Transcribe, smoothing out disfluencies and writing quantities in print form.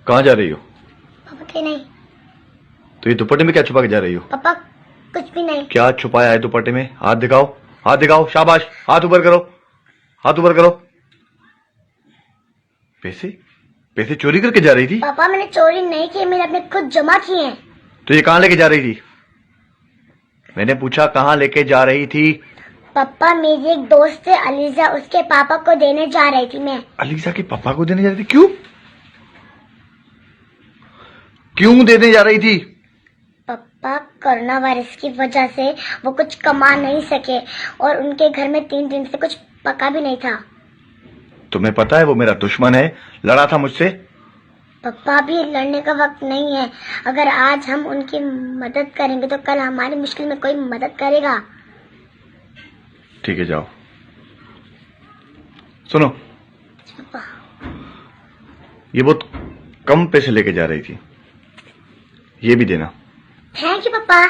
कहाँ जा रही हो? पापा कहीं नहीं। तो ये दुपट्टे में क्या छुपा के जा रही हो? पापा कुछ भी नहीं। क्या छुपाया है दुपट्टे में? हाथ दिखाओ, हाथ दिखाओ, शाबाश, हाथ ऊपर करो, हाथ ऊपर करो। पैसे? पैसे चोरी करके जा रही थी? पापा मैंने चोरी नहीं की, मैंने अपने खुद जमा किए हैं। तो ये कहाँ लेके जा रही थी? मैंने पूछा कहाँ लेके जा रही थी? पापा मेरी एक दोस्त है अलीजा, उसके पापा को देने जा रही थी मैं। अलीजा के पापा को देने जा रही थी? क्यों क्यों देने जा रही थी? पापा कोरोना वायरस की वजह से वो कुछ कमा नहीं सके और उनके घर में 3 दिन से कुछ पका भी नहीं था। तुम्हें पता है वो मेरा दुश्मन है, लड़ा था मुझसे। पापा भी लड़ने का वक्त नहीं है। अगर आज हम उनकी मदद करेंगे तो कल हमारी मुश्किल में कोई मदद करेगा। ठीक है जाओ। सुनो, पापा ये बहुत कम पैसे लेके जा रही थी, ये भी देना। थैंक यू पापा।